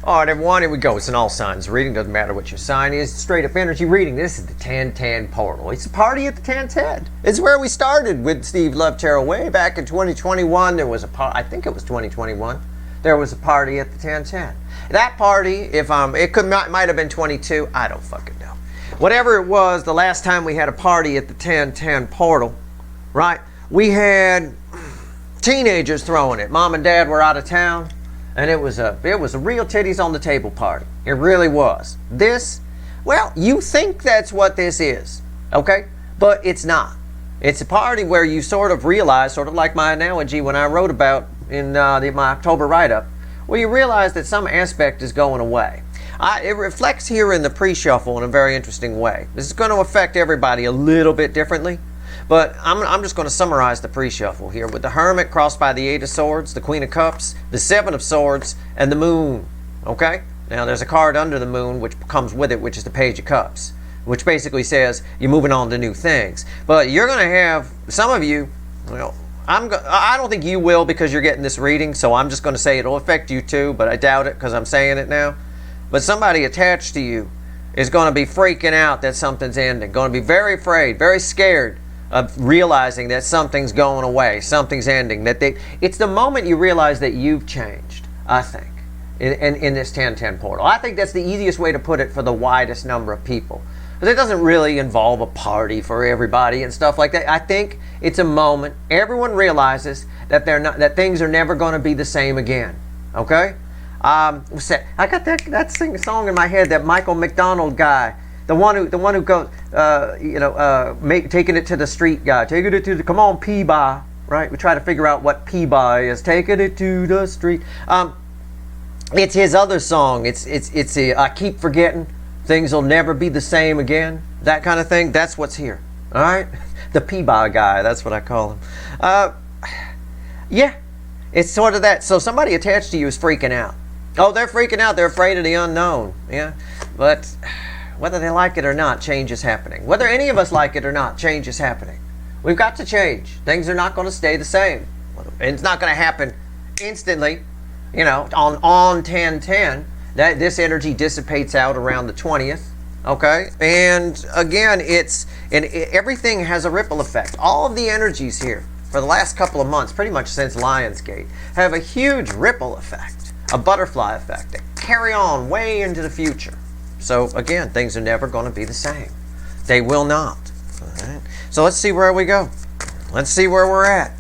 All right, everyone, here we go. It's an all signs reading. Doesn't matter what your sign is. Straight up energy reading. This is the 1010 portal. It's a party at the 1010. It's where we started with Steve Love Tarot way back in 2021. There was a I think it was 2021. There was a party at the 1010. That party, if it might have been 22. I don't fucking know. Whatever it was, the last time we had a party at the 1010 portal, right? We had teenagers throwing it. Mom and Dad were out of town. And it was a real titties on the table party. It really was. This, well, you think that's what this is, okay? But it's not. It's a party where you sort of realize, sort of like my analogy when I wrote about in my October write-up, where you realize that some aspect is going away. It reflects here in the pre-shuffle in a very interesting way. This is going to affect everybody a little bit differently. But I'm just going to summarize the pre-shuffle here with the Hermit crossed by the Eight of Swords, the Queen of Cups, the Seven of Swords, and the Moon. Okay? Now there's a card under the Moon which comes with it, which is the Page of Cups, which basically says you're moving on to new things. But you're going to have, some of you, well, I don't think you will because you're getting this reading, so I'm just going to say it'll affect you too, but I doubt it because I'm saying it now. But somebody attached to you is going to be freaking out that something's ending, going to be very afraid, very scared of realizing that something's going away, something's ending. It's the moment you realize that you've changed, I think, in this 1010 portal. I think that's the easiest way to put it for the widest number of people. Because it doesn't really involve a party for everybody and stuff like that. I think it's a moment everyone realizes that that things are never going to be the same again. Okay? I got that song in my head, that Michael McDonald guy. The one who goes, taking it to the street guy, taking it to the, come on, P-Bar, right? We try to figure out what P-Bar is, taking it to the street. It's his other song. It's I keep forgetting, things will never be the same again, that kind of thing. That's what's here, all right? The P-Bar guy, that's what I call him. Yeah, it's sort of that. So somebody attached to you is freaking out. Oh, they're freaking out. They're afraid of the unknown, yeah? But whether they like it or not, change is happening. Whether any of us like it or not, change is happening. We've got to change. Things are not going to stay the same. And it's not going to happen instantly. You know, on 1010, that this energy dissipates out around the 20th. Okay? And again, everything has a ripple effect. All of the energies here for the last couple of months, pretty much since Lionsgate, have a huge ripple effect, a butterfly effect that carry on way into the future. So again, things are never going to be the same. They will not. All right? So let's see where we go. Let's see where we're at.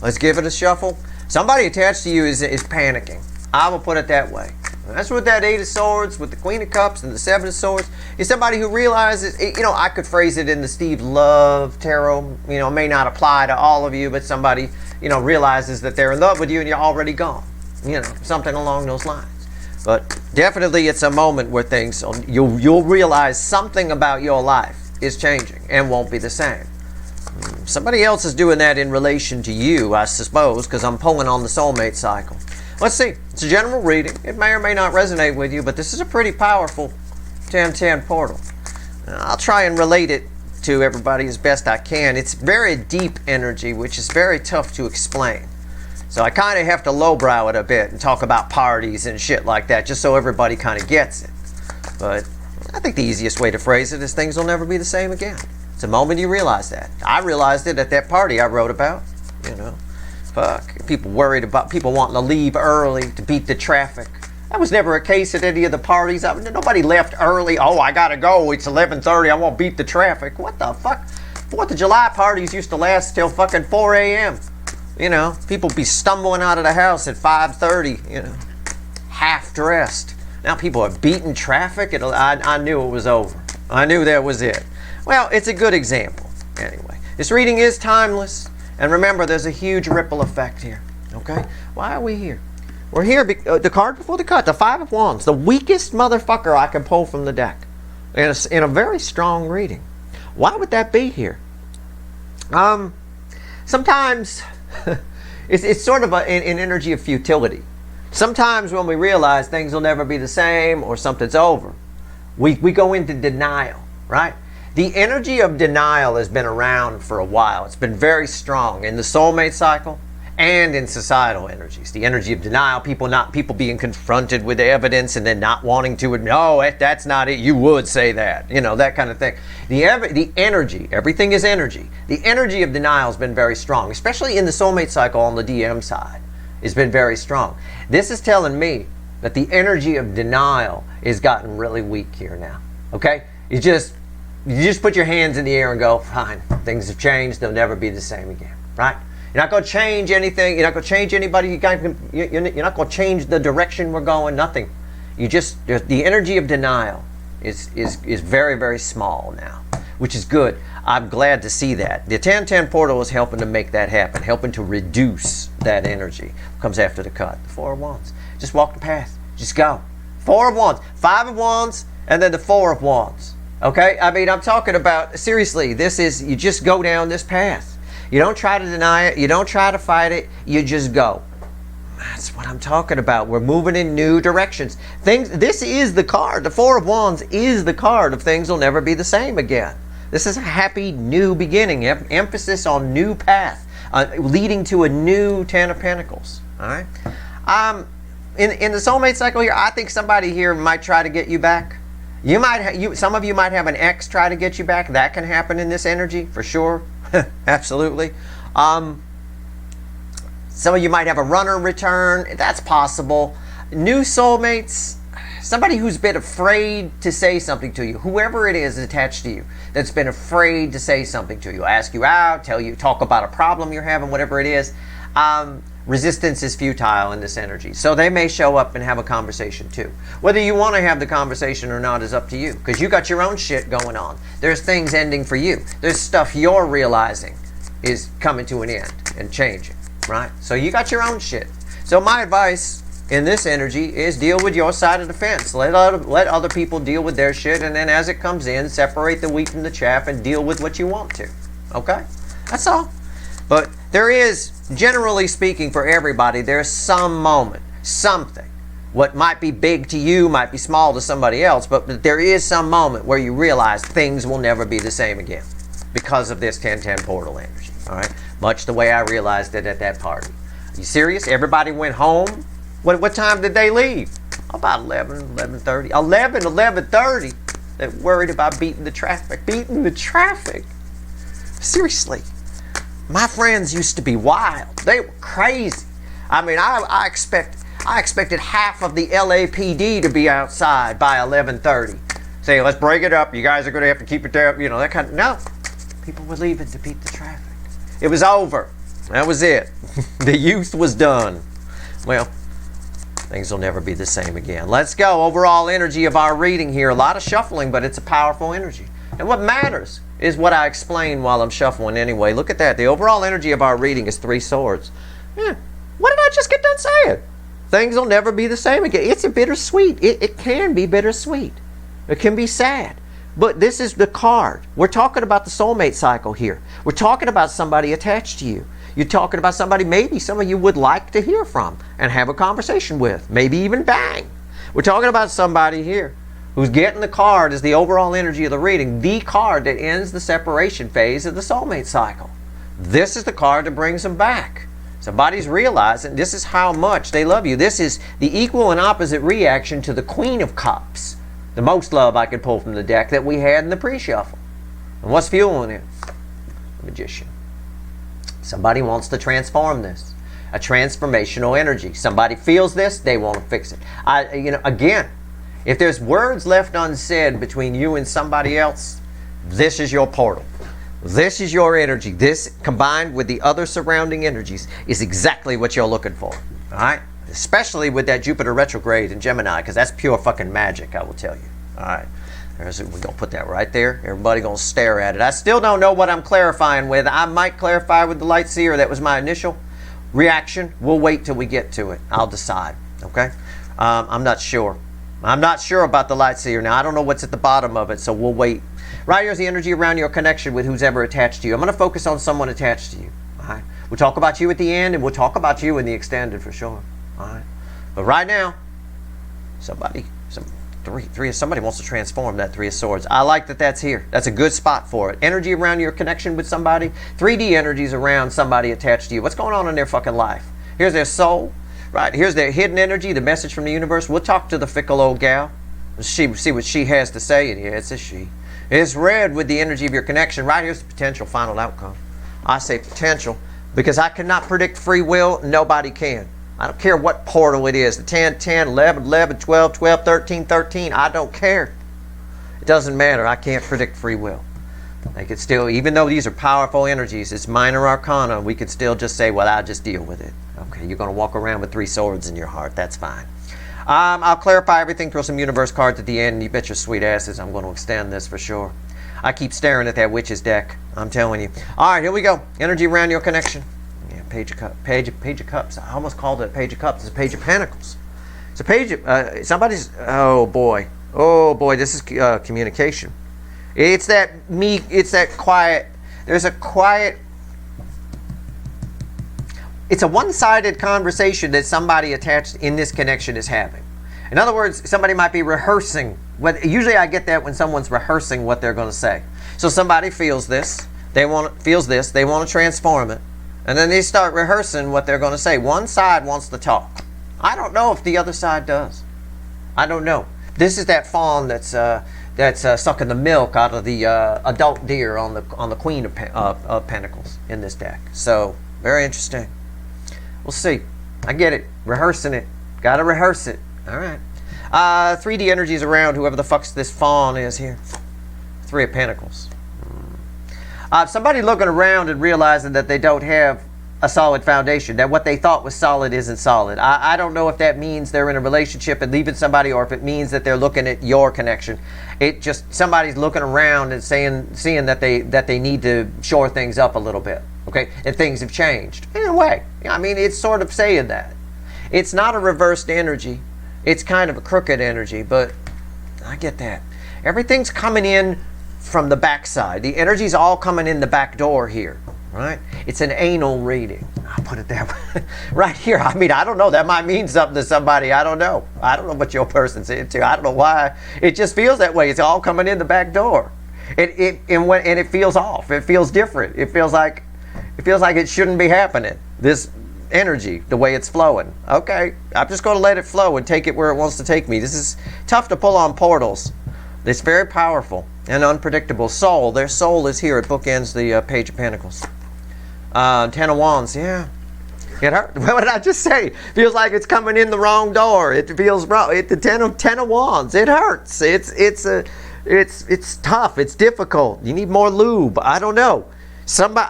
Let's give it a shuffle. Somebody attached to you is panicking. I will put it that way. That's with that Eight of Swords, with the Queen of Cups and the Seven of Swords. Is somebody who realizes, I could phrase it in the Steve Love Tarot, may not apply to all of you, but somebody, realizes that they're in love with you and you're already gone. Something along those lines. But definitely it's a moment where things, you'll realize something about your life is changing and won't be the same. Somebody else is doing that in relation to you, I suppose, because I'm pulling on the soulmate cycle. Let's see. It's a general reading. It may or may not resonate with you, but this is a pretty powerful 1010 portal. I'll try and relate it to everybody as best I can. It's very deep energy, which is very tough to explain. So I kind of have to lowbrow it a bit and talk about parties and shit like that, just so everybody kind of gets it. But I think the easiest way to phrase it is things will never be the same again. It's the moment you realize that. I realized it at that party I wrote about. Fuck. People worried about people wanting to leave early to beat the traffic. That was never a case at any of the parties. Nobody left early. Oh, I gotta go. It's 11:30. I won't beat the traffic. What the fuck? 4th of July parties used to last till fucking 4 a.m. People be stumbling out of the house at 5:30, half dressed. Now people are beating traffic. I knew it was over. I knew that was it. Well, it's a good example. Anyway, this reading is timeless. And remember, there's a huge ripple effect here. Okay? Why are we here? We're here, the card before the cut, the Five of Wands, the weakest motherfucker I can pull from the deck. In a very strong reading. Why would that be here? Sometimes it's sort of an energy of futility. Sometimes when we realize things will never be the same or something's over, we go into denial, right? The energy of denial has been around for a while. It's been very strong in the soulmate cycle and in societal energies. The energy of denial, people being confronted with evidence and then not wanting to, no, that's not it, you would say that, that kind of thing. The energy, everything is energy. The energy of denial has been very strong, especially in the soulmate cycle on the DM side. It's been very strong. This is telling me that the energy of denial has gotten really weak here now. Okay? You just put your hands in the air and go, fine, things have changed, they'll never be the same again. Right? You're not going to change anything. You're not going to change anybody. You're not going to change the direction we're going. Nothing. The energy of denial is very, very small now, which is good. I'm glad to see that. The 1010 portal is helping to make that happen, helping to reduce that energy. Comes after the cut. The 4 of Wands. Just walk the path. Just go. 4 of Wands, 5 of Wands, and then the 4 of Wands. Okay? I mean, I'm talking about, seriously, you just go down this path. You don't try to deny it. You don't try to fight it. You just go. That's what I'm talking about. We're moving in new directions. This is the card. The 4 of Wands is the card of things will never be the same again. This is a happy new beginning. Emphasis on new path, leading to a new 10 of Pentacles. All right. In the soulmate cycle here, I think somebody here might try to get you back. Some of you might have an ex try to get you back. That can happen in this energy for sure. Absolutely. Some of you might have a runner return. That's possible. New soulmates, somebody who's been afraid to say something to you, whoever it is attached to you that's been afraid to say something to you, ask you out, talk about a problem you're having, whatever it is. Resistance is futile in this energy. So they may show up and have a conversation too. Whether you want to have the conversation or not is up to you, because you got your own shit going on. There's things ending for you. There's stuff you're realizing is coming to an end and changing, right? So you got your own shit. So my advice in this energy is deal with your side of the fence. Let other people deal with their shit, and then as it comes in, separate the wheat from the chaff and deal with what you want to. Okay? That's all. But there is, generally speaking, for everybody, there's some moment, something. What might be big to you might be small to somebody else, but there is some moment where you realize things will never be the same again because of this 1010 portal energy. All right? Much the way I realized it at that party. Are you serious? Everybody went home? What time did they leave? About 11:30. 11:30. They're worried about beating the traffic. Beating the traffic? Seriously. My friends used to be wild. They were crazy. I mean, I expected half of the LAPD to be outside by 11:30. Saying, let's break it up. You guys are going to have to keep it down. That kind of... No. People were leaving to beat the traffic. It was over. That was it. The youth was done. Well, things will never be the same again. Let's go. Overall energy of our reading here. A lot of shuffling, but it's a powerful energy. And what matters is what I explain while I'm shuffling anyway. Look at that. The overall energy of our reading is 3 swords. What did I just get done saying? Things will never be the same again. It's a bittersweet. It can be bittersweet. It can be sad. But this is the card. We're talking about the soulmate cycle here. We're talking about somebody attached to you. You're talking about somebody maybe some of you would like to hear from and have a conversation with. Maybe even bang. We're talking about somebody here who's getting the card as the overall energy of the reading, the card that ends the separation phase of the soulmate cycle. This is the card that brings them back. Somebody's realizing this is how much they love you. This is the equal and opposite reaction to the Queen of Cups, the most love I could pull from the deck that we had in the pre-shuffle. And what's fueling it? The Magician. Somebody wants to transform this. A transformational energy. Somebody feels this, they want to fix it. Again, if there's words left unsaid between you and somebody else, this is your portal. This is your energy. This, combined with the other surrounding energies, is exactly what you're looking for. All right? Especially with that Jupiter retrograde in Gemini, because that's pure fucking magic, I will tell you. All right? We're going to put that right there. Everybody going to stare at it. I still don't know what I'm clarifying with. I might clarify with the light seer. That was my initial reaction. We'll wait till we get to it. I'll decide. Okay? I'm not sure. I'm not sure about the light seer. Now, I don't know what's at the bottom of it, so we'll wait. Right here's the energy around your connection with who's ever attached to you. I'm going to focus on someone attached to you. All right? We'll talk about you at the end, and we'll talk about you in the extended for sure. All right? But right now, somebody Somebody wants to transform that Three of Swords. I like that that's here. That's a good spot for it. Energy around your connection with somebody. 3D energies around somebody attached to you. What's going on in their fucking life? Here's their soul, right? Here's their hidden energy, the message from the universe. We'll talk to the fickle old gal. See what she has to say. And yeah, it's a she. It's red with the energy of your connection. Right here's the potential final outcome. I say potential because I cannot predict free will. Nobody can. I don't care what portal it is, the 10, 10, 11, 11, 12, 12, 13, 13. I don't care. It doesn't matter. I can't predict free will. They could still, even though these are powerful energies, it's minor arcana, we could still just say, well, I'll just deal with it. Okay, you're going to walk around with 3 swords in your heart. That's fine. I'll clarify everything, throw some universe cards at the end, and you bet your sweet asses I'm going to extend this for sure. I keep staring at that witch's deck. I'm telling you. All right, here we go. Energy around your connection. Page of Cups. I almost called it a Page of Cups. It's a Page of Pentacles. It's a page of somebody's. Oh boy. This is communication. It's that quiet. There's a quiet. It's a one-sided conversation that somebody attached in this connection is having. In other words, somebody might be rehearsing. Usually, I get that when someone's rehearsing what they're going to say. So somebody feels this. They want to transform it. And then they start rehearsing what they're going to say. One side wants to talk. I don't know if the other side does. I don't know. This is that fawn that's sucking the milk out of the adult deer on the Queen of Pentacles in this deck. So very interesting. We'll see. I get it. Rehearsing it. Got to rehearse it. All right. 3D energies around whoever the fuck's this fawn is here. 3 of Pentacles. Somebody looking around and realizing that they don't have a solid foundation, that what they thought was solid isn't solid. I don't know if that means they're in a relationship and leaving somebody, or if it means that they're looking at your connection. It just, somebody's looking around and seeing that they need to shore things up a little bit, okay? And things have changed in a way. I mean, it's sort of saying that. It's not a reversed energy. It's kind of a crooked energy, but I get that. Everything's coming in from the backside. The energy's all coming in the back door here, right? It's an anal reading. I'll put it that way. Right here. I mean, I don't know. That might mean something to somebody. I don't know. I don't know what your person's into. I don't know why. It just feels that way. It's all coming in the back door. And it feels off. It feels different. It feels like it shouldn't be happening. This energy, the way it's flowing. Okay. I'm just going to let it flow and take it where it wants to take me. This is tough to pull on portals. It's very powerful and unpredictable. Soul. Their soul is here. It bookends the Page of Pentacles. 10 of Wands. Yeah. It hurt. What did I just say? Feels like it's coming in the wrong door. It feels wrong. The 10 of Wands. It hurts. It's tough. It's difficult. You need more lube. I don't know.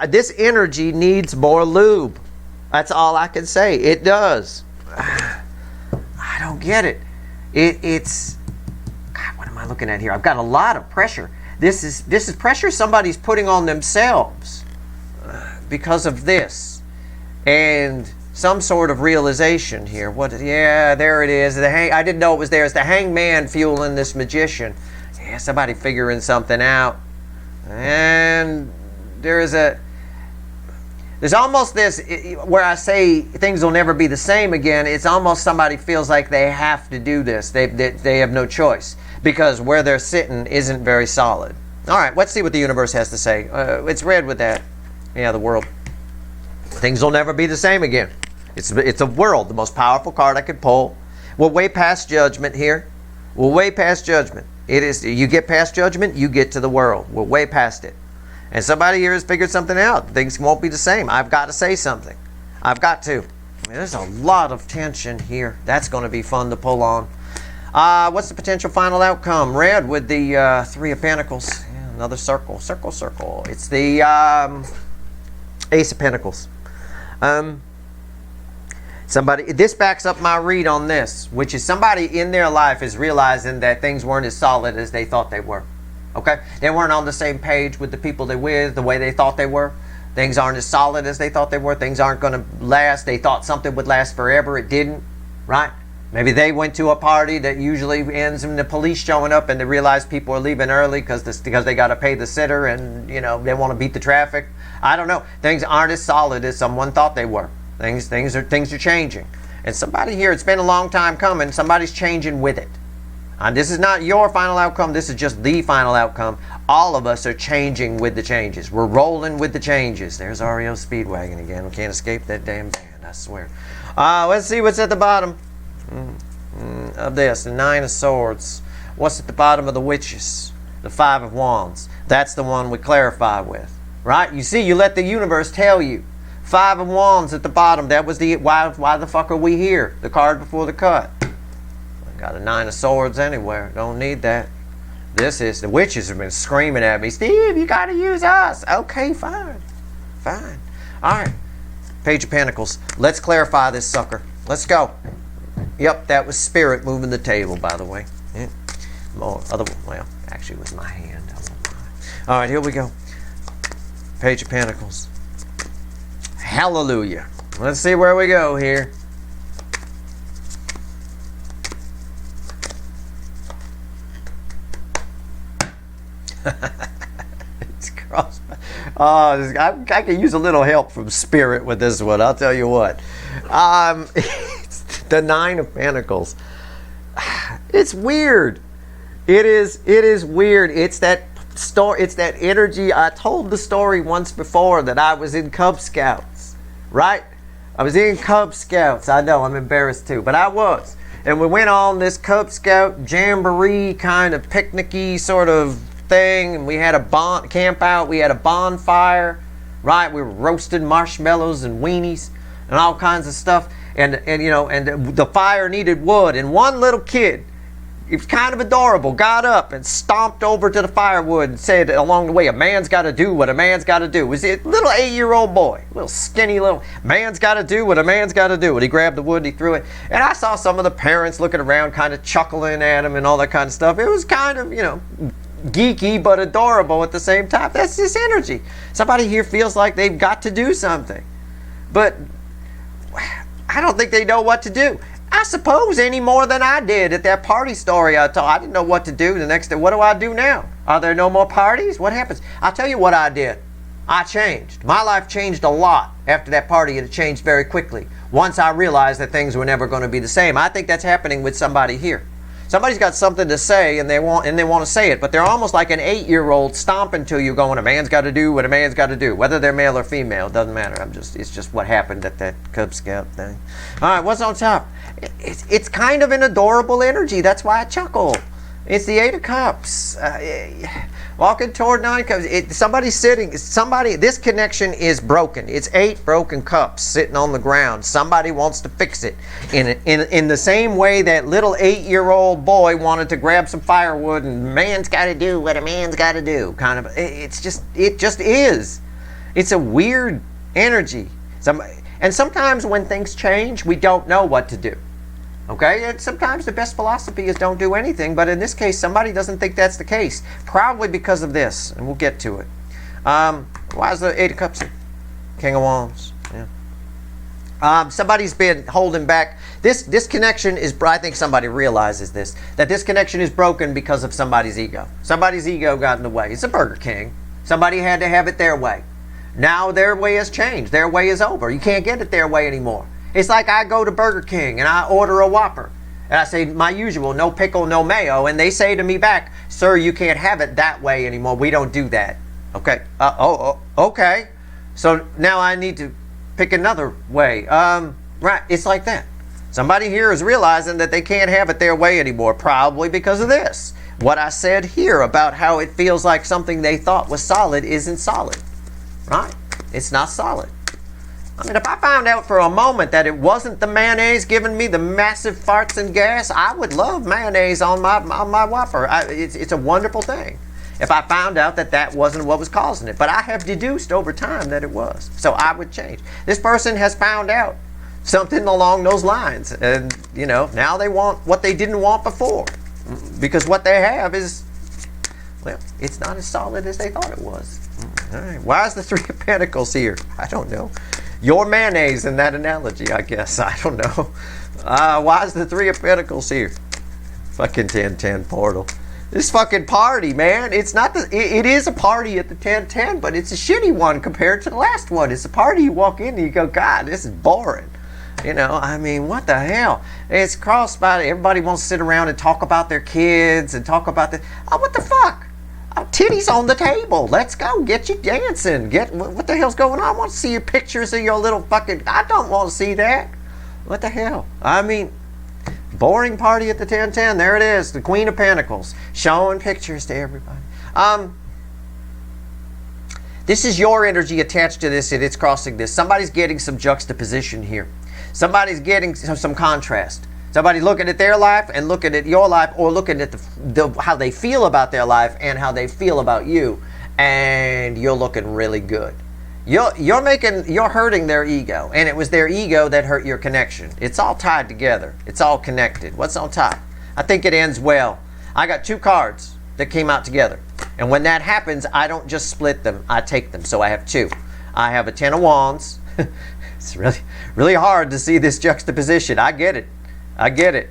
This energy needs more lube. That's all I can say. It does. I don't get it. It's. What am I looking at here? I've got a lot of pressure. This is pressure somebody's putting on themselves because of this, and some sort of realization here. Yeah, there it is. I didn't know it was there. It's the Hangman fueling this magician. Yeah, somebody figuring something out, and there's almost this where I say things will never be the same again. It's almost somebody feels like they have to do this. They have no choice because where they're sitting isn't very solid. All right, let's see what the universe has to say. It's red with that. Yeah, the world. Things will never be the same again. It's a world, the most powerful card I could pull. We're way past judgment here. We're way past judgment. It is. You get past judgment, you get to the world. We're way past it. And somebody here has figured something out. Things won't be the same. I've got to say something. I've got to. There's a lot of tension here. That's going to be fun to pull on. What's the potential final outcome? Red with the 3 of Pentacles. Yeah, another circle. Circle, circle. It's the Ace of Pentacles. This backs up my read on this, which is somebody in their life is realizing that things weren't as solid as they thought they were. Okay? They weren't on the same page with the people they're with, the way they thought they were. Things aren't as solid as they thought they were. Things aren't going to last. They thought something would last forever. It didn't. Right? Maybe they went to a party that usually ends in the police showing up and they realize people are leaving early because they got to pay the sitter and, you know, they want to beat the traffic. I don't know. Things aren't as solid as someone thought they were. Things are changing. And somebody here, it's been a long time coming. Somebody's changing with it. This is not your final outcome. This is just the final outcome. All of us are changing with the changes. We're rolling with the changes. There's REO Speedwagon again. We can't escape that damn band, I swear. Let's see what's at the bottom of this. The 9 of Swords. What's at the bottom of the Witches? The 5 of Wands. That's the one we clarify with. Right? You see, you let the universe tell you. 5 of Wands at the bottom. That was the why the fuck are we here? The card before the cut. Got a 9 of Swords anywhere. Don't need that. This is, the witches have been screaming at me, Steve, you got to use us. Okay, fine. Fine. All right. Page of Pentacles. Let's clarify this sucker. Let's go. Yep, that was Spirit moving the table, by the way. Yeah. Well, actually it was my hand. All right, here we go. Page of Pentacles. Hallelujah. Let's see where we go here. It's crossed. I could use a little help from Spirit with this one. I'll tell you what. It's the 9 of Pentacles. It's weird. It is weird. It's that story. It's that energy. I told the story once before that I was in Cub Scouts, right? I was in Cub Scouts. I know, I'm embarrassed too, but I was. And we went on this Cub Scout jamboree kind of picnicky sort of thing, and we had a camp out. We had a bonfire, right? We were roasting marshmallows and weenies and all kinds of stuff. And the fire needed wood. And one little kid, he was kind of adorable, got up and stomped over to the firewood and said along the way, a man's got to do what a man's got to do. It was a little 8-year-old boy, little skinny little, man's got to do what a man's got to do. And he grabbed the wood and he threw it. And I saw some of the parents looking around kind of chuckling at him and all that kind of stuff. It was kind of, geeky but adorable at the same time. That's this energy. Somebody here feels like they've got to do something. But I don't think they know what to do. I suppose any more than I did at that party story I told. I didn't know what to do the next day. What do I do now? Are there no more parties? What happens? I'll tell you what I did. I changed. My life changed a lot after that party. It changed very quickly. Once I realized that things were never going to be the same. I think that's happening with somebody here. Somebody's got something to say and they want to say it, but they're almost like an 8-year-old stomping to you going, a man's got to do what a man's got to do. Whether they're male or female, doesn't matter. It's just what happened at that Cub Scout thing. All right, what's on top? It's kind of an adorable energy. That's why I chuckle. It's the 8 of Cups. Walking toward 9 Cups. This connection is broken. It's 8 broken cups sitting on the ground. Somebody wants to fix it. In the same way that little 8-year-old boy wanted to grab some firewood and man's got to do what a man's got to do. Kind of. It just is. It's a weird energy. And sometimes when things change, we don't know what to do. Okay, and sometimes the best philosophy is don't do anything, but in this case, somebody doesn't think that's the case. Probably because of this, and we'll get to it. Why is the 8 of Cups here? King of Wands. Yeah. Somebody's been holding back. This connection is, I think somebody realizes this, that this connection is broken because of somebody's ego. Somebody's ego got in the way. It's a Burger King. Somebody had to have it their way. Now their way has changed. Their way is over. You can't get it their way anymore. It's like I go to Burger King and I order a Whopper. And I say, my usual, no pickle, no mayo. And they say to me back, sir, you can't have it that way anymore. We don't do that. Okay. Okay. So now I need to pick another way. Right. It's like that. Somebody here is realizing that they can't have it their way anymore, probably because of this. What I said here about how it feels like something they thought was solid isn't solid. Right? It's not solid. I mean, if I found out for a moment that it wasn't the mayonnaise giving me the massive farts and gas, I would love mayonnaise on my Whopper. It's a wonderful thing. If I found out that that wasn't what was causing it. But I have deduced over time that it was. So I would change. This person has found out something along those lines. And, now they want what they didn't want before. Because what they have is, well, it's not as solid as they thought it was. All right. Why is the 3 of Pentacles here? I don't know. Your mayonnaise in that analogy, I guess. I don't know. Why is the 3 of Pentacles here? Fucking 1010 portal. This fucking party, man. It's not it is a party at the 1010, but it's a shitty one compared to the last one. It's a party you walk in and you go, God, this is boring. You know, I mean, what the hell? It's crossed by, everybody wants to sit around and talk about their kids and talk about the, oh, what the fuck? Oh, titties on the table. Let's go. Get you dancing. What the hell's going on? I want to see your pictures of your little fucking, I don't want to see that. What the hell? I mean, boring party at the 1010. There it is. The Queen of Pentacles. Showing pictures to everybody. This is your energy attached to this, and it's crossing this. Somebody's getting some juxtaposition here. Somebody's getting some contrast. Somebody's looking at their life and looking at your life, or looking at how they feel about their life and how they feel about you, and you're looking really good. You're hurting their ego, and it was their ego that hurt your connection. It's all tied together. It's all connected. What's on top? I think it ends well. I got 2 cards that came out together. And when that happens, I don't just split them, I take them. So I have 2. I have a 10 of Wands. It's really, really hard to see this juxtaposition. I get it.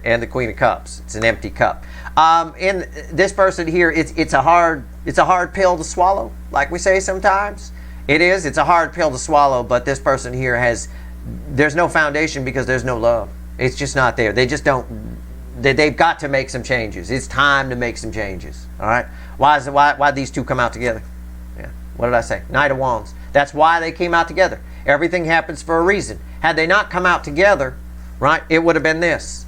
And the Queen of Cups. It's an empty cup. And this person here, it's a hard pill to swallow, like we say sometimes. It is. It's a hard pill to swallow, but this person here there's no foundation because there's no love. It's just not there. They just don't. They've got to make some changes. It's time to make some changes. All right. Why these 2 come out together? Yeah. What did I say? Knight of Wands. That's why they came out together. Everything happens for a reason. Had they not come out together, right, it would have been this,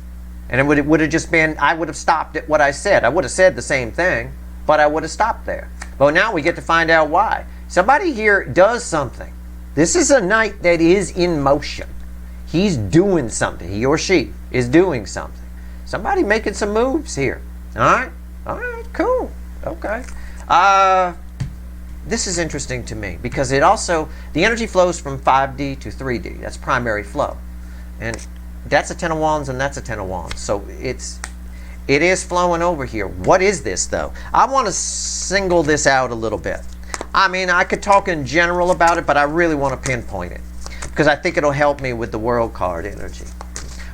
and it would have just been. I would have stopped at what I said. I would have said the same thing, but I would have stopped there. But now we get to find out why. Somebody here does something. This is a knight that is in motion. He's doing something. He or she is doing something. Somebody making some moves here. All right, cool. Okay. This is interesting to me because it also, the energy flows from 5D to 3D. That's primary flow. And that's a 10 of Wands and that's a 10 of Wands. So it is flowing over here. What is this though? I want to single this out a little bit. I mean, I could talk in general about it, but I really want to pinpoint it because I think it'll help me with the World card energy.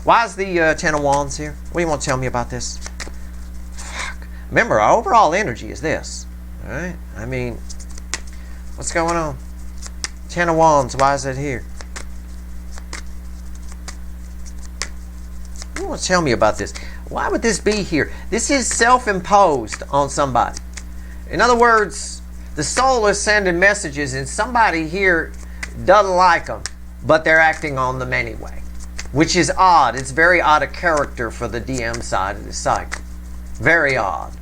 Why is the 10 of Wands here? What do you want to tell me about this? Fuck. Remember, our overall energy is this. All right? I mean, what's going on? 10 of Wands, why is it here? What do you want to tell me about this? Why would this be here? This is self-imposed on somebody. In other words, the soul is sending messages and somebody here doesn't like them, but they're acting on them anyway. Which is odd. It's very odd a character for the DM side of the cycle. Very odd.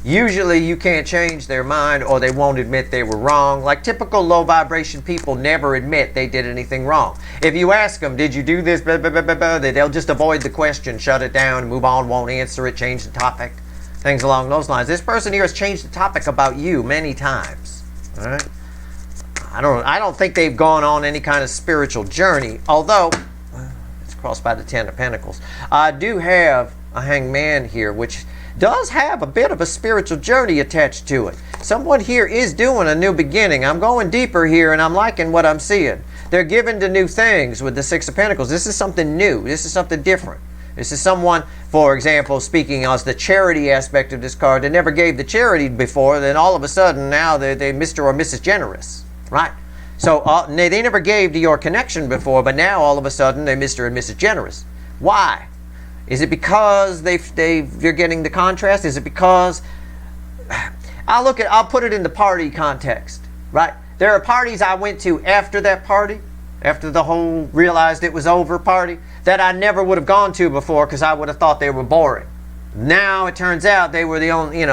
Usually you can't change their mind or they won't admit they were wrong. Like typical low vibration people never admit they did anything wrong. If you ask them, did you do this, blah, blah, blah, blah, blah, they'll just avoid the question, shut it down, move on, won't answer it, change the topic. Things along those lines. This person here has changed the topic about you many times. All right? I don't think they've gone on any kind of spiritual journey, although crossed by the 10 of Pentacles. I do have a Hangman here, which does have a bit of a spiritual journey attached to it. Someone here is doing a new beginning. I'm going deeper here, and I'm liking what I'm seeing. They're given to new things with the 6 of Pentacles. This is something new. This is something different. This is someone, for example, speaking as the charity aspect of this card, they never gave the charity before, then all of a sudden now they're Mr. or Mrs. Generous, right? So they never gave to your connection before, but now all of a sudden they're Mr. and Mrs. Generous. Why? Is it because they're getting the contrast? Is it because I'll put it in the party context, right? There are parties I went to after that party, after the whole realized it was over party, that I never would have gone to before because I would have thought they were boring. Now it turns out they were the only,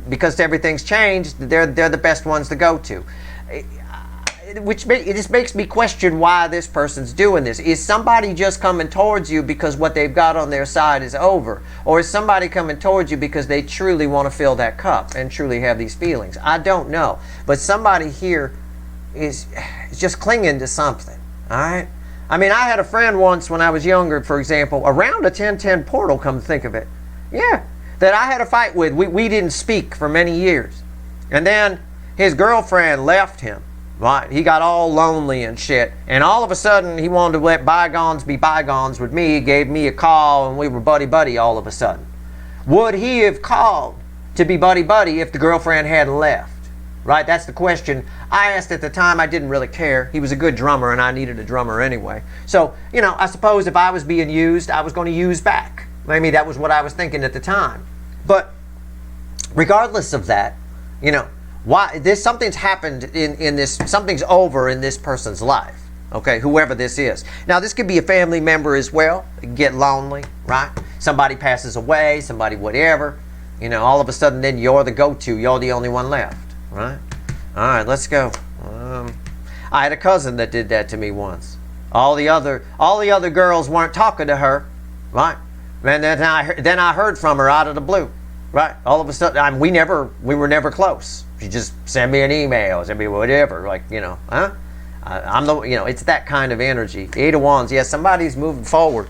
because everything's changed, they're the best ones to go to. It just makes me question why this person's doing this. Is somebody just coming towards you because what they've got on their side is over? Or is somebody coming towards you because they truly want to fill that cup and truly have these feelings? I don't know. But somebody here is just clinging to something. All right? I mean, I had a friend once when I was younger, for example, around a 1010 portal, come to think of it. Yeah. That I had a fight with. We didn't speak for many years. And then his girlfriend left him. Right, he got all lonely and shit, and all of a sudden he wanted to let bygones be bygones with me. He gave me a call and we were buddy-buddy all of a sudden. Would he have called to be buddy-buddy if the girlfriend hadn't left? right? That's the question I asked at the time. I didn't really care. He was a good drummer, and I needed a drummer anyway. So, you know, I suppose if I was being used, I was going to use back. Maybe that was what I was thinking at the time. But regardless of that, you know, why something's happened in this, something's over in this person's life. Okay, whoever this is. Now, this could be a family member as well. It can get lonely, right? Somebody passes away, somebody whatever. You know, all of a sudden then you're the go-to. You're the only one left, right? All right, let's go. I had a cousin that did that to me once. All the other girls weren't talking to her, right? And then I heard from her out of the blue, right? All of a sudden, we were never close. She just sent me an email, sent me whatever, like, you know, huh? It's that kind of energy. The Eight of Wands, yes, somebody's moving forward.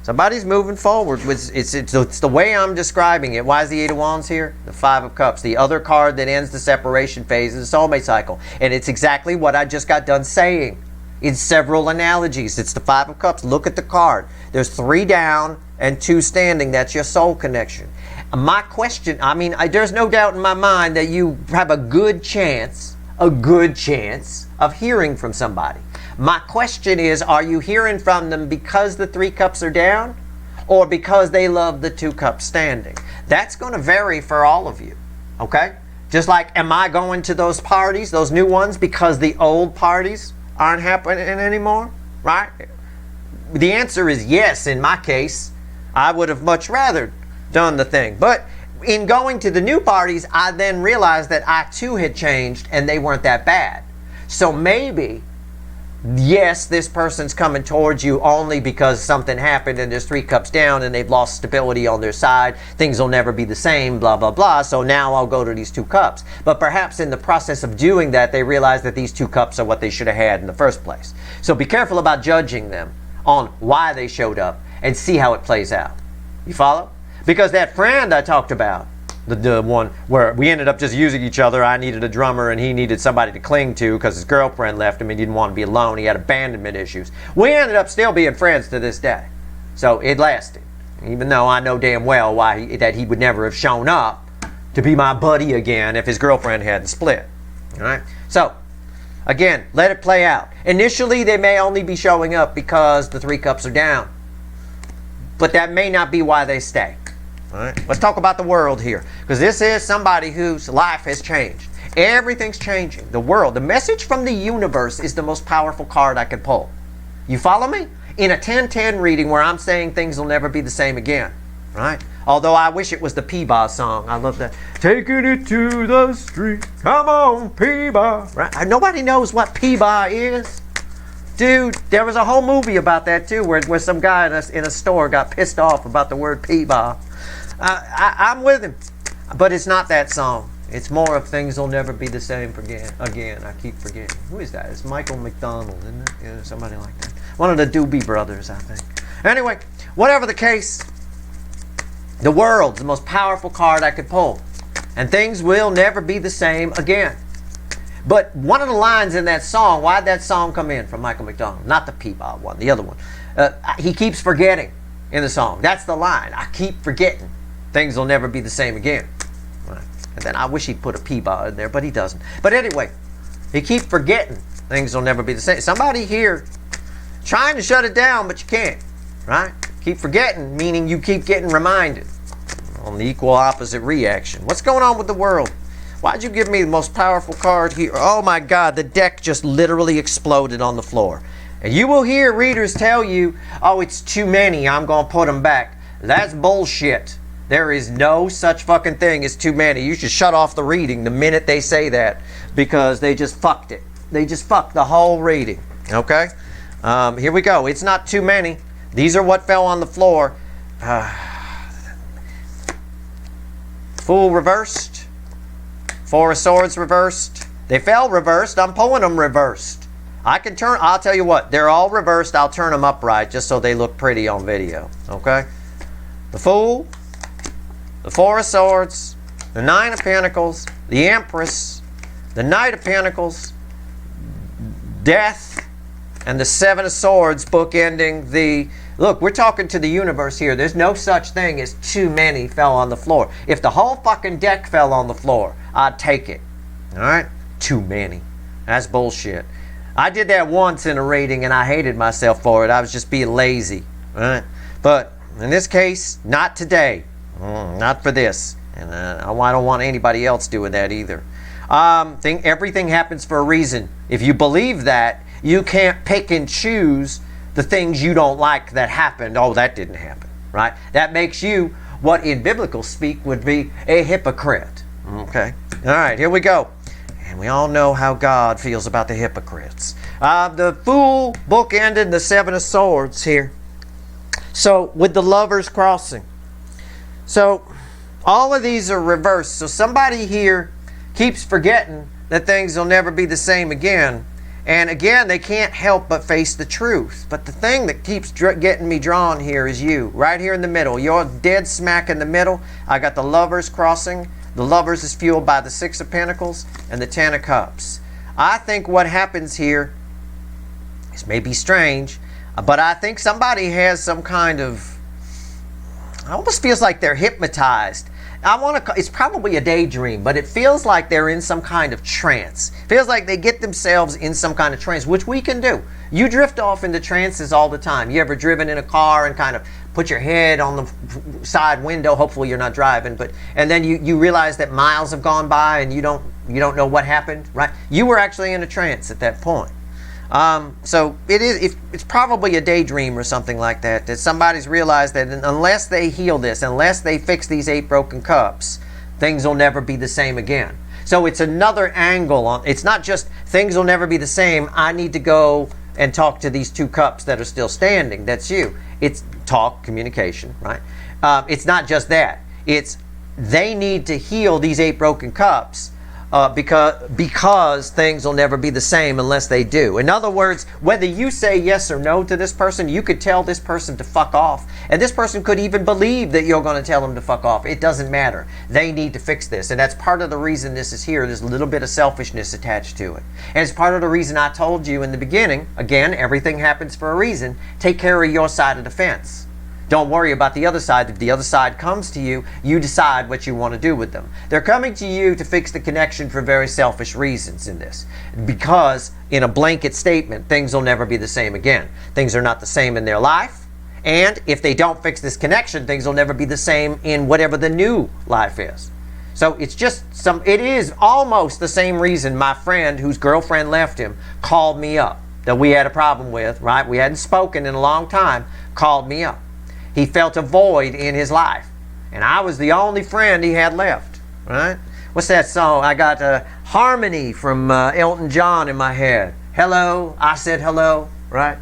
Somebody's moving forward. It's the way I'm describing it. Why is the Eight of Wands here? The Five of Cups, the other card that ends the separation phase of the soulmate cycle. And it's exactly what I just got done saying. It's several analogies. It's the Five of Cups. Look at the card. There's 3 down and 2 standing. That's your soul connection. My question, there's no doubt in my mind that you have a good chance of hearing from somebody. My question is, are you hearing from them because the 3 cups are down or because they love the 2 cups standing? That's going to vary for all of you, okay? Just like, am I going to those parties, those new ones, because the old parties aren't happening anymore, right? The answer is yes in my case. I would have much rather done the thing. But in going to the new parties, I then realized that I too had changed and they weren't that bad. So maybe, yes, this person's coming towards you only because something happened and there's 3 cups down and they've lost stability on their side. Things will never be the same, blah, blah, blah. So now I'll go to these 2 cups. But perhaps in the process of doing that, they realize that these 2 cups are what they should have had in the first place. So be careful about judging them on why they showed up and see how it plays out. You follow? Because that friend I talked about, the one where we ended up just using each other, I needed a drummer and he needed somebody to cling to because his girlfriend left him. He didn't want to be alone. He had abandonment issues. We ended up still being friends to this day. So it lasted. Even though I know damn well that he would never have shown up to be my buddy again if his girlfriend hadn't split. All right? So, again, let it play out. Initially, they may only be showing up because the 3 cups are down. But that may not be why they stay. All right, let's talk about the world here, because this is somebody whose life has changed. Everything's changing. The world, the message from the universe is the most powerful card I could pull. You follow me? In a 10-10 reading where I'm saying things will never be the same again, right? Although I wish it was the P-Bar song. I love that. Taking it to the street. Come on, P-Bar. Right? Nobody knows what P-Bar is. Dude, there was a whole movie about that too, where some guy in a store got pissed off about the word P-Bar. I'm with him, but it's not that song. It's more of things will never be the same again. I keep forgetting. Who is that? It's Michael McDonald, isn't it? Yeah, somebody like that. One of the Doobie Brothers, I think. Anyway, whatever the case, the world's the most powerful card I could pull, and things will never be the same again. But one of the lines in that song, why'd that song come in from Michael McDonald? Not the P-Bob one, the other one. He keeps forgetting in the song. That's the line. I keep forgetting. Things will never be the same again. Right. And then I wish he'd put a P-Bar in there, but he doesn't. But anyway, he keeps forgetting. Things will never be the same. Somebody here trying to shut it down, but you can't. Right? Keep forgetting, meaning you keep getting reminded. On the equal opposite reaction. What's going on with the world? Why'd you give me the most powerful card here? Oh my God, the deck just literally exploded on the floor. And you will hear readers tell you, oh, it's too many, I'm going to put them back. That's bullshit. There is no such fucking thing as too many. You should shut off the reading the minute they say that, because they just fucked it. They just fucked the whole reading. Okay? Here we go. It's not too many. These are what fell on the floor. Fool reversed. 4 of Swords reversed. They fell reversed. I'm pulling them reversed. I'll tell you what, they're all reversed. I'll turn them upright just so they look pretty on video. Okay? The Fool, the 4 of Swords, the 9 of Pentacles, the Empress, the Knight of Pentacles, Death, and the 7 of Swords bookending the... Look, we're talking to the universe here. There's no such thing as too many fell on the floor. If the whole fucking deck fell on the floor, I'd take it. All right? Too many. That's bullshit. I did that once in a reading and I hated myself for it. I was just being lazy. All right? But in this case, not today. Not for this. And I don't want anybody else doing that either. Everything happens for a reason. If you believe that, you can't pick and choose the things you don't like that happened. Oh, that didn't happen. Right? That makes you what in biblical speak would be a hypocrite. Okay? All right, here we go. And we all know how God feels about the hypocrites. The Fool book ended in the Seven of Swords here. So, with the Lovers crossing. So, all of these are reversed. So, somebody here keeps forgetting that things will never be the same again. And again, they can't help but face the truth. But the thing that keeps getting me drawn here is you. Right here in the middle. You're dead smack in the middle. I got the Lovers crossing. The Lovers is fueled by the Six of Pentacles and the Ten of Cups. I think what happens here, this may be strange, but I think somebody has some kind of, it almost feels like they're hypnotized. It's probably a daydream, but it feels like they're in some kind of trance. It feels like they get themselves in some kind of trance, which we can do. You drift off into trances all the time. You ever driven in a car and kind of put your head on the side window? Hopefully you're not driving, and then you realize that miles have gone by and you don't know what happened, right? You were actually in a trance at that point. So it's probably a daydream or something like that, that somebody's realized that unless they heal this, unless they fix these 8 broken cups, things will never be the same again. So it's another angle on, it's not just things will never be the same, I need to go and talk to these 2 cups that are still standing. That's you. It's talk, communication, right? It's not just that. It's they need to heal these 8 broken cups because things will never be the same unless they do. In other words, whether you say yes or no to this person, you could tell this person to fuck off. And this person could even believe that you're going to tell them to fuck off. It doesn't matter. They need to fix this. And that's part of the reason this is here. There's a little bit of selfishness attached to it. And it's part of the reason I told you in the beginning, again, everything happens for a reason. Take care of your side of the fence. Don't worry about the other side. If the other side comes to you, you decide what you want to do with them. They're coming to you to fix the connection for very selfish reasons in this. Because in a blanket statement, things will never be the same again. Things are not the same in their life. And if they don't fix this connection, things will never be the same in whatever the new life is. So it's just it is almost the same reason my friend whose girlfriend left him called me up, that we had a problem with, right? We hadn't spoken in a long time, called me up. He felt a void in his life. And I was the only friend he had left, right? What's that song? I got Harmony from Elton John in my head. Hello, I said hello, right?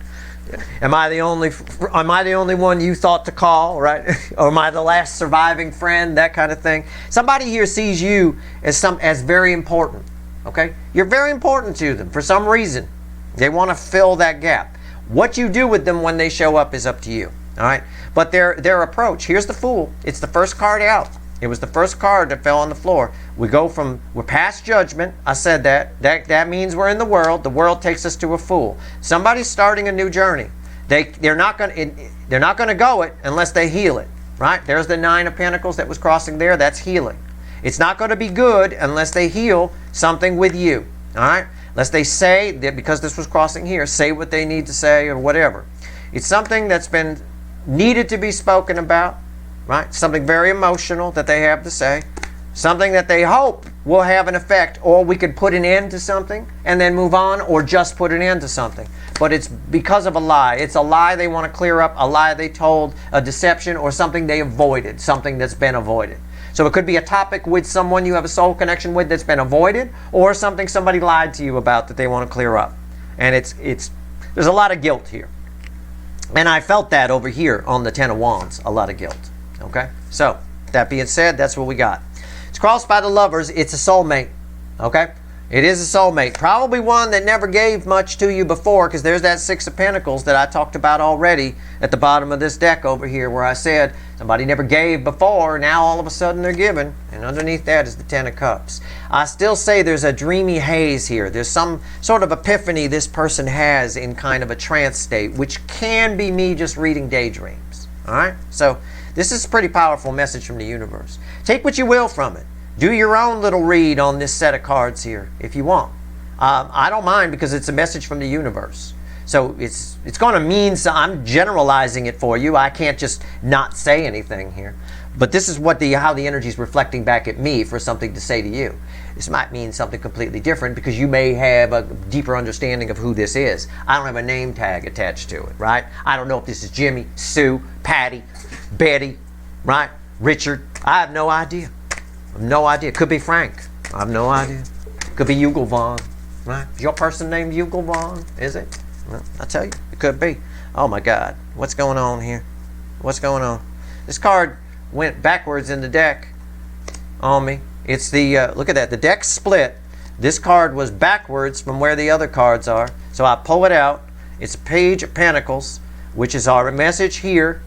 Am I the only one you thought to call, right? Or am I the last surviving friend? That kind of thing. Somebody here sees you as very important, okay? You're very important to them for some reason. They want to fill that gap. What you do with them when they show up is up to you. All right, but their approach. Here's the Fool. It's the first card out. It was the first card that fell on the floor. We're past judgment. I said that. That means we're in the world. The world takes us to a fool. Somebody's starting a new journey. They're not going to go it unless they heal it. Right? There's the 9 of Pentacles that was crossing there. That's healing. It's not going to be good unless they heal something with you. All right? Unless they say that, because this was crossing here, say what they need to say or whatever. It's something that's been needed to be spoken about, right? Something very emotional that they have to say. Something that they hope will have an effect, or we could put an end to something and then move on, or just put an end to something. But it's because of a lie. It's a lie they want to clear up, a lie they told, a deception, or something they avoided, something that's been avoided. So it could be a topic with someone you have a soul connection with that's been avoided, or something somebody lied to you about that they want to clear up. And there's a lot of guilt here. And I felt that over here on the 10 of Wands, a lot of guilt. Okay? So, that being said, that's what we got. It's crossed by the Lovers. It's a soulmate. Okay? It is a soulmate. Probably one that never gave much to you before, because there's that 6 of Pentacles that I talked about already at the bottom of this deck over here, where I said somebody never gave before, now all of a sudden they're giving. And underneath that is the 10 of Cups. I still say there's a dreamy haze here. There's some sort of epiphany this person has in kind of a trance state, which can be me just reading daydreams. All right? So this is a pretty powerful message from the universe. Take what you will from it. Do your own little read on this set of cards here if you want. I don't mind because it's a message from the universe. So it's going to mean, so I'm generalizing it for you. I can't just not say anything here. But this is what how the energy is reflecting back at me for something to say to you. This might mean something completely different because you may have a deeper understanding of who this is. I don't have a name tag attached to it, right? I don't know if this is Jimmy, Sue, Patty, Betty, right? Richard. I have no idea. I have no idea. Could be Frank. I have no idea. Could be Hugo Vaughn, right? Is your person named Hugo Vaughn? Is it? Well, I tell you, it could be. Oh my God. What's going on here? What's going on? This card went backwards in the deck on me. It's the, look at that, the deck's split. This card was backwards from where the other cards are. So I pull it out. It's a Page of Pentacles, which is our message here,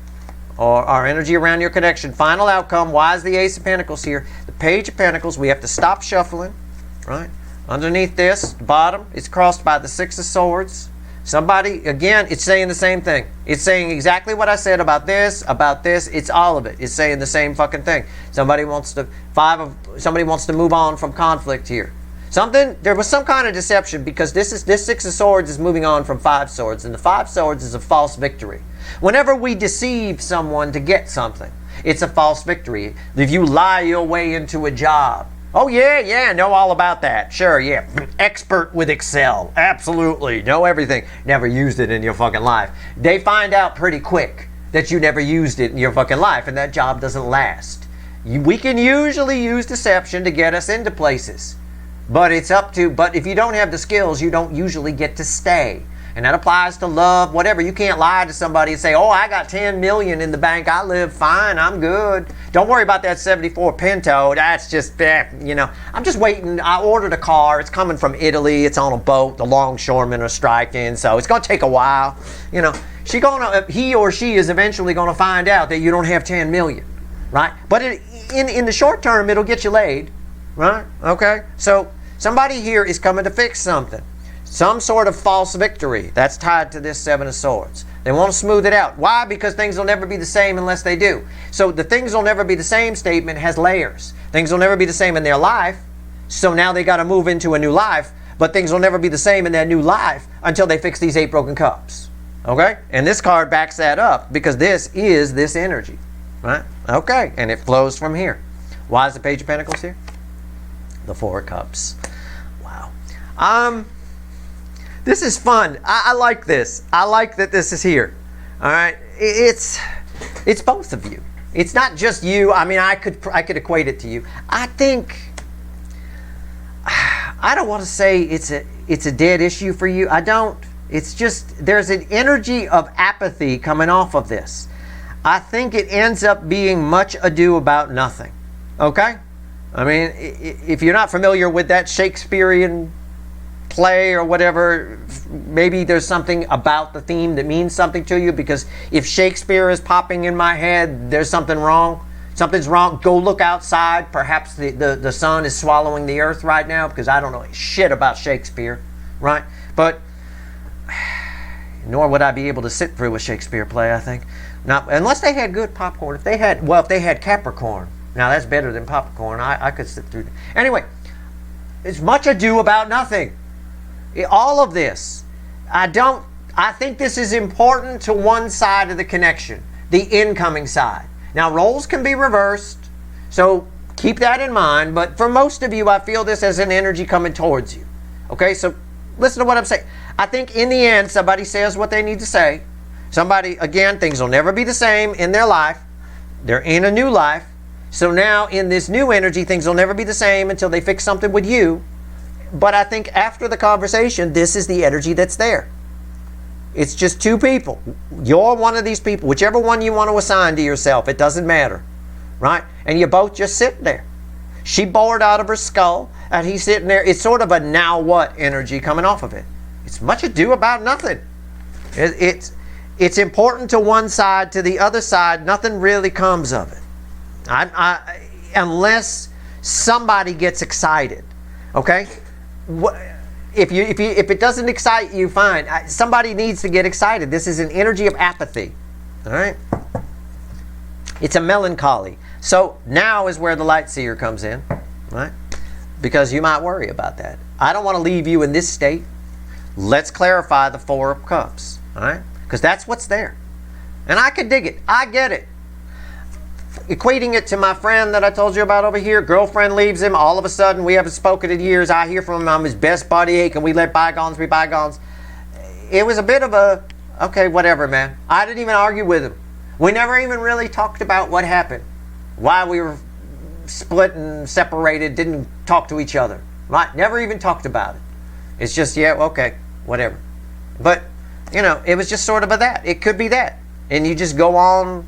or our energy around your connection. Final outcome. Why is the Ace of Pentacles here? The Page of Pentacles, we have to stop shuffling, right? Underneath this, bottom, it's crossed by the Six of Swords. Somebody, again, it's saying the same thing. It's saying exactly what I said about this, it's all of it. It's saying the same fucking thing. Somebody wants to move on from conflict here. There was some kind of deception because this Six of Swords is moving on from Five Swords, and the Five Swords is a false victory. Whenever we deceive someone to get something, it's a false victory. If you lie your way into a job, oh yeah, know all about that. Sure, yeah. Expert with Excel. Absolutely. Know everything. Never used it in your fucking life. They find out pretty quick that you never used it in your fucking life, and that job doesn't last. We can usually use deception to get us into places. But if you don't have the skills, you don't usually get to stay. And that applies to love, whatever. You can't lie to somebody and say, oh, I got 10 million in the bank. I live fine. I'm good. Don't worry about that 74 Pinto. That's just, I'm just waiting. I ordered a car. It's coming from Italy. It's on a boat. The longshoremen are striking. So it's going to take a while. He or she is eventually going to find out that you don't have 10 million, right? But in the short term, it'll get you laid, right? Okay? So somebody here is coming to fix something. Some sort of false victory that's tied to this Seven of Swords. They want to smooth it out. Why? Because things will never be the same unless they do. So the things will never be the same statement has layers. Things will never be the same in their life. So now they got to move into a new life. But things will never be the same in their new life until they fix these 8 broken cups. Okay? And this card backs that up because this is this energy. Right? Okay. And it flows from here. Why is the Page of Pentacles here? The 4 of Cups. Wow. This is fun. I like this. I like that this is here. All right. It's both of you. It's not just you. I mean, I could equate it to you. I think I don't want to say it's a dead issue for you. I don't. It's just there's an energy of apathy coming off of this. I think it ends up being much ado about nothing. Okay? I mean, if you're not familiar with that Shakespearean play or whatever, maybe there's something about the theme that means something to you, because if Shakespeare is popping in my head, there's something wrong. Something's wrong. Go look outside. Perhaps the sun is swallowing the earth right now, because I don't know shit about Shakespeare, right? But nor would I be able to sit through a Shakespeare play, I think. Not unless they had good popcorn. If they had Capricorn. Now that's better than popcorn. I could sit through. Anyway, it's much ado about nothing. All of this, I think this is important to one side of the connection, the incoming side. Now, roles can be reversed, so keep that in mind. But for most of you, I feel this as an energy coming towards you. Okay, so listen to what I'm saying. I think in the end, somebody says what they need to say. Somebody, again, things will never be the same in their life. They're in a new life. So now in this new energy, things will never be the same until they fix something with you. But I think after the conversation, this is the energy that's there. It's just 2 people. You're one of these people. Whichever one you want to assign to yourself, it doesn't matter. Right? And you're both just sitting there. She bored out of her skull, and he's sitting there. It's sort of a now what energy coming off of it. It's much ado about nothing. It's important to one side. To the other side, nothing really comes of it. Unless somebody gets excited. Okay? If it doesn't excite you, fine. Somebody needs to get excited. This is an energy of apathy. All right? It's a melancholy. So now is where the light seer comes in. right? Because you might worry about that. I don't want to leave you in this state. Let's clarify the Four of Cups, all right? Because that's what's there. And I can dig it. I get it. Equating it to my friend that I told you about over here, girlfriend leaves him, all of a sudden, we haven't spoken in years, I hear from him, I'm his best buddy, can we let bygones be bygones? It was a bit of a, okay, whatever, man. I didn't even argue with him. We never even really talked about what happened, why we were split and separated, didn't talk to each other, right? Never even talked about it. It's just, yeah, okay, whatever. But, you know, it was just sort of a that. It could be that. And you just go on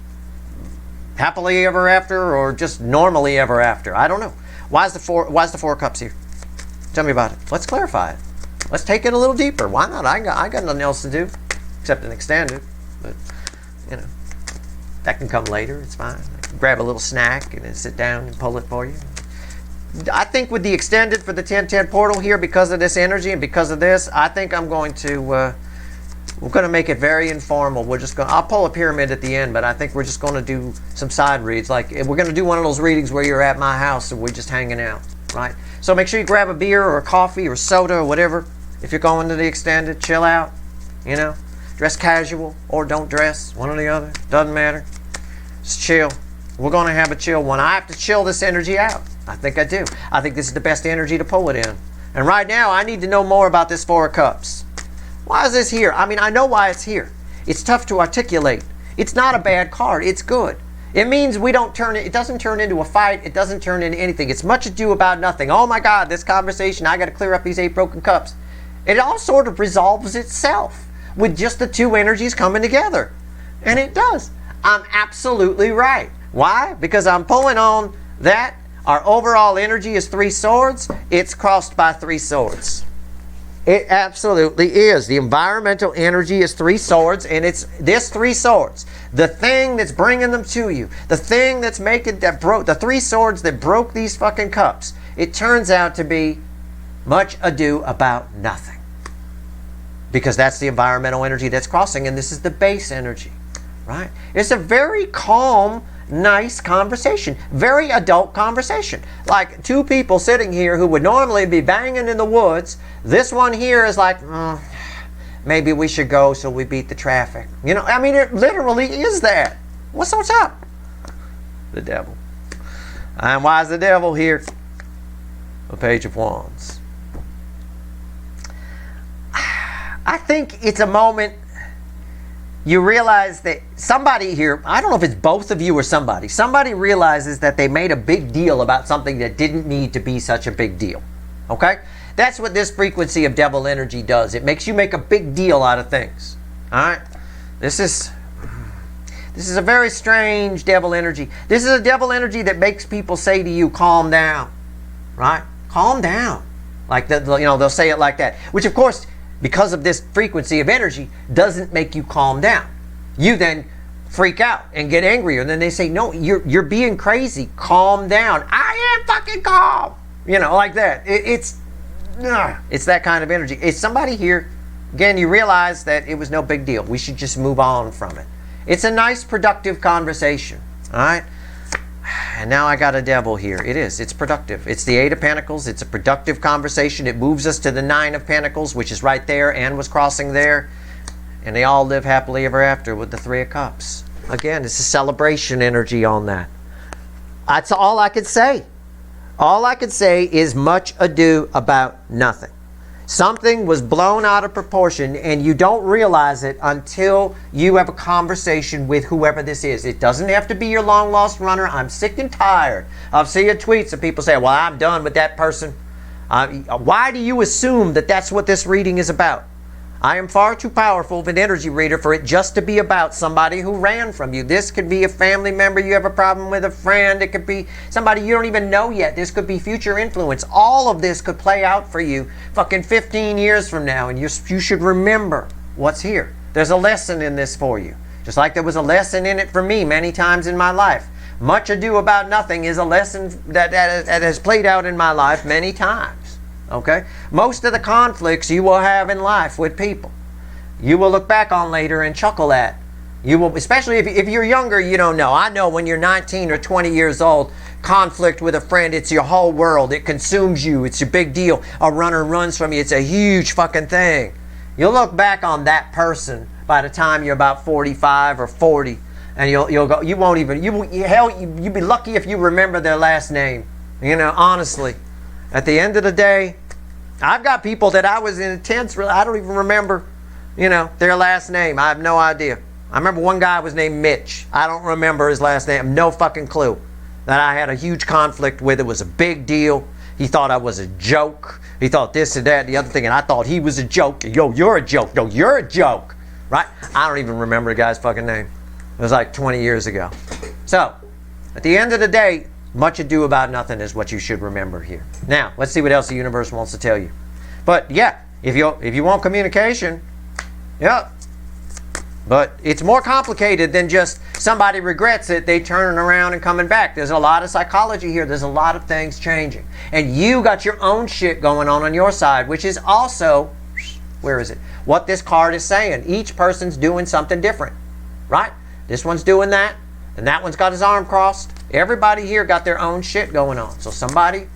happily ever after, or just normally ever after. I don't know. Why is the Four of Cups here? Tell me about it. Let's clarify it. Let's take it a little deeper. Why not? I got nothing else to do except an extended. But, you know, that can come later. It's fine. I can grab a little snack and then sit down and pull it for you. I think with the extended for the 1010 portal here, because of this energy and because of this, I think I'm going to, we're going to make it very informal. I'll pull a pyramid at the end, but I think we're just going to do some side reads. Like, we're going to do one of those readings where you're at my house and we're just hanging out, right? So make sure you grab a beer or a coffee or soda or whatever. If you're going to the extended, chill out, you know. Dress casual or don't dress, one or the other. Doesn't matter. Just chill. We're going to have a chill one. I have to chill this energy out. I think I do. I think this is the best energy to pull it in. And right now, I need to know more about this Four of Cups. Why is this here? I mean, I know why it's here. It's tough to articulate. It's not a bad card. It's good. It means we don't turn it. It doesn't turn into a fight. It doesn't turn into anything. It's much ado about nothing. Oh my God, this conversation, I got to clear up these 8 broken cups. It all sort of resolves itself with just the two energies coming together. And it does. I'm absolutely right. Why? Because I'm pulling on that. Our overall energy is 3 swords. It's crossed by 3 swords. It absolutely is. The environmental energy is 3 swords, and it's this 3 swords. The thing that's bringing them to you. The thing that's making that broke the 3 swords that broke these fucking cups. It turns out to be much ado about nothing. Because that's the environmental energy that's crossing, and this is the base energy, right? It's a very calm, nice conversation. Very adult conversation. Like 2 people sitting here who would normally be banging in the woods. This one here is like, maybe we should go so we beat the traffic. You know, I mean, it literally is that. What's up? The devil. And why is the devil here? The Page of Wands. I think it's a moment you realize that somebody here, I don't know if it's both of you or somebody realizes that they made a big deal about something that didn't need to be such a big deal. Okay? That's what this frequency of devil energy does. It makes you make a big deal out of things. Alright? This is a very strange devil energy. This is a devil energy that makes people say to you, calm down. Right? Calm down. Like, they'll say it like that. Which, of course, because of this frequency of energy, doesn't make you calm down. You then freak out and get angrier. And then they say, no, you're being crazy. Calm down. I am fucking calm. You know, like that. It's that kind of energy. It's somebody here, again, you realize that it was no big deal. We should just move on from it. It's a nice, productive conversation. All right? And now I got a devil here. It is. It's productive. It's the 8 of Pentacles. It's a productive conversation. It moves us to the 9 of Pentacles, which is right there and was crossing there. And they all live happily ever after with the 3 of Cups. Again, it's a celebration energy on that. That's all I could say. All I could say is much ado about nothing. Something was blown out of proportion, and you don't realize it until you have a conversation with whoever this is. It doesn't have to be your long-lost runner. I'm sick and tired of seeing tweets of people saying, well, I'm done with that person. Why do you assume that that's what this reading is about? I am far too powerful of an energy reader for it just to be about somebody who ran from you. This could be a family member you have a problem with, a friend. It could be somebody you don't even know yet. This could be future influence. All of this could play out for you fucking 15 years from now, and you should remember what's here. There's a lesson in this for you. Just like there was a lesson in it for me many times in my life. Much ado about nothing is a lesson that has played out in my life many times. Okay? Most of the conflicts you will have in life with people, you will look back on later and chuckle at. You will, especially if you're younger, you don't know. I know when you're 19 or 20 years old, conflict with a friend, it's your whole world. It consumes you. It's a big deal. A runner runs from you. It's a huge fucking thing. You'll look back on that person by the time you're about 45 or 40, and you'll go, you won't even, you'd be lucky if you remember their last name. You know, honestly. At the end of the day, I've got people that I was in intense, I don't even remember, you know, their last name. I have no idea. I remember one guy was named Mitch. I don't remember his last name. No fucking clue. That I had a huge conflict with. It was a big deal. He thought I was a joke. He thought this and that and the other thing, and I thought he was a joke. Yo, you're a joke. Yo, you're a joke. Right? I don't even remember the guy's fucking name. It was like 20 years ago. So, at the end of the day, much ado about nothing is what you should remember here. Now, let's see what else the universe wants to tell you. But yeah, if you want communication, yeah. But it's more complicated than just somebody regrets it, they turning around and coming back. There's a lot of psychology here. There's a lot of things changing. And you got your own shit going on your side, which is also, where is it? What this card is saying. Each person's doing something different, right? This one's doing that, and that one's got his arm crossed. Everybody here got their own shit going on. So somebody,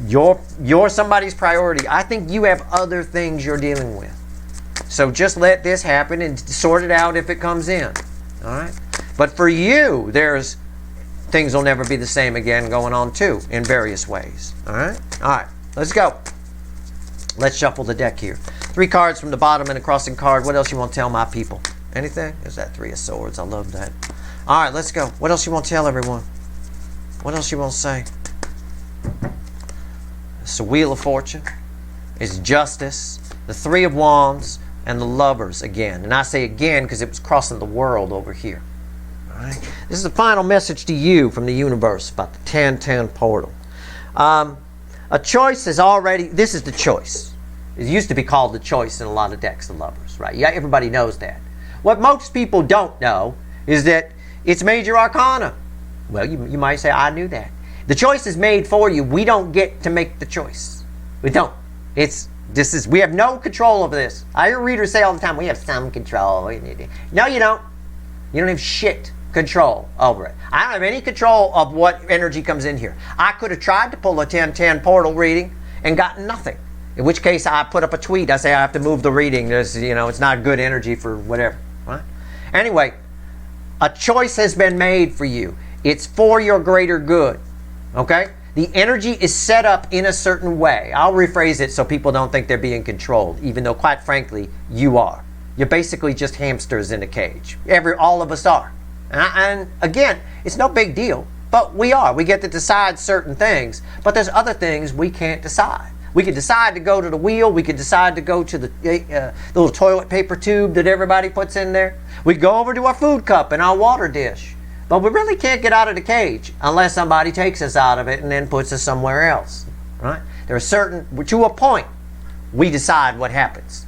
you're somebody's priority. I think you have other things you're dealing with. So just let this happen and sort it out if it comes in. All right? But for you, there's things will never be the same again going on too in various ways. All right? All right. Let's go. Let's shuffle the deck here. 3 cards from the bottom and a crossing card. What else you want to tell my people? Anything? There's that 3 of Swords. I love that. All right, let's go. What else you want to tell everyone? What else you want to say? It's the Wheel of Fortune. It's Justice. The 3 of Wands. And the Lovers again. And I say again because it was crossing the world over here. All right? This is the final message to you from the universe about the 1010 portal. A choice is already, this is the choice. It used to be called the choice in a lot of decks, the Lovers, right? Yeah, everybody knows that. What most people don't know is that it's major arcana. Well, you might say, I knew that. The choice is made for you. We don't get to make the choice. We don't. We have no control over this. I hear readers say all the time, we have some control. No, you don't. You don't have shit control over it. I don't have any control of what energy comes in here. I could have tried to pull a 1010 portal reading and gotten nothing. In which case I put up a tweet. I say I have to move the reading. There's, it's not good energy for whatever. Right? Anyway, a choice has been made for you. It's for your greater good. Okay? The energy is set up in a certain way. I'll rephrase it so people don't think they're being controlled, even though, quite frankly, you are. You're basically just hamsters in a cage. All of us are. And again, it's no big deal, but we are. We get to decide certain things, but there's other things we can't decide. We could decide to go to the wheel. We could decide to go to the little toilet paper tube that everybody puts in there. We go over to our food cup and our water dish. But we really can't get out of the cage unless somebody takes us out of it and then puts us somewhere else, right? There are certain, to a point, we decide what happens.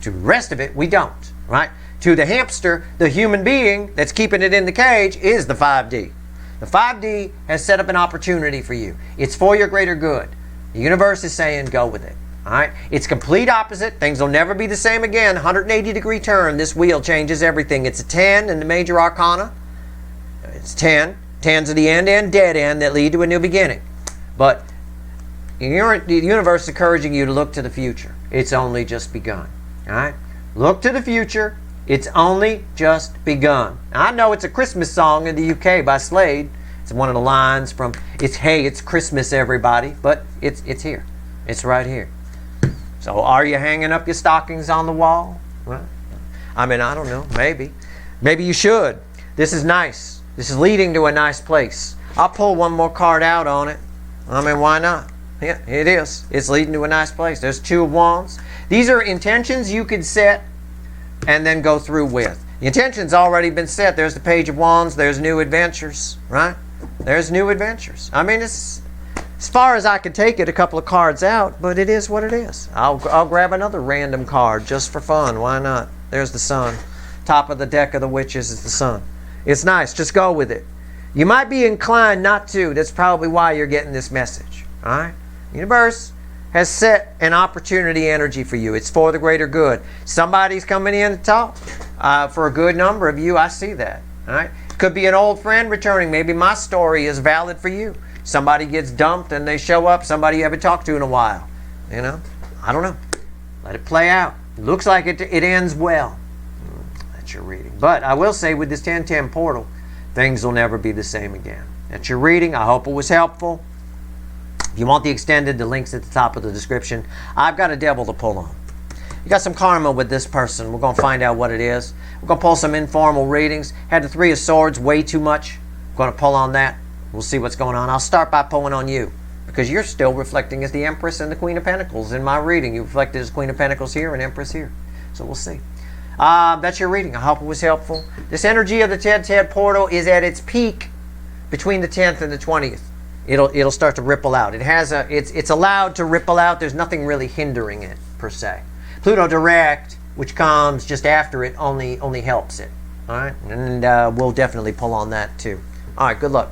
To the rest of it, we don't, right? To the hamster, the human being that's keeping it in the cage is the 5D. The 5D has set up an opportunity for you. It's for your greater good. The universe is saying go with it, all right? It's complete opposite. Things will never be the same again. 180-degree turn. This wheel changes everything. It's a 10 in the major arcana. It's 10. 10s are the end and dead end that lead to a new beginning. But the universe is encouraging you to look to the future. It's only just begun. All right? Look to the future. It's only just begun. Now, I know it's a Christmas song in the UK by Slade. It's one of the lines from Hey, it's Christmas, everybody. But it's here. It's right here. So are you hanging up your stockings on the wall? Well, I mean, I don't know. Maybe. Maybe you should. This is nice. This is leading to a nice place. I'll pull one more card out on it. I mean, why not? Yeah, it is. It's leading to a nice place. There's 2 of Wands. These are intentions you could set and then go through with. The intention's already been set. There's the Page of Wands. There's new adventures, right? There's new adventures. I mean, it's as far as I could take it, a couple of cards out, but it is what it is. I'll grab another random card just for fun. Why not? There's the Sun. Top of the deck of the Witches is the Sun. It's nice. Just go with it. You might be inclined not to. That's probably why you're getting this message. All right? The universe has set an opportunity energy for you. It's for the greater good. Somebody's coming in to talk for a good number of you. I see that. All right? Could be an old friend returning. Maybe my story is valid for you. Somebody gets dumped and they show up, somebody you haven't talked to in a while. You know, I don't know. Let it play out. It looks like it ends well. That's your reading. But I will say with this 1010 portal, things will never be the same again. That's your reading. I hope it was helpful. If you want the extended, the link's at the top of the description. I've got a devil to pull on. You got some karma with this person. We're going to find out what it is. We're going to pull some informal readings. Had the Three of Swords way too much. I'm going to pull on that. We'll see what's going on. I'll start by pulling on you because you're still reflecting as the Empress and the Queen of Pentacles in my reading. You reflected as Queen of Pentacles here and Empress here. So we'll see. That's your reading. I hope it was helpful. This energy of the 1010 portal is at its peak between the 10th and the 20th. It'll start to ripple out. It's allowed to ripple out. There's nothing really hindering it per se. Pluto direct, which comes just after it, only helps it. All right, and we'll definitely pull on that too. All right, good luck.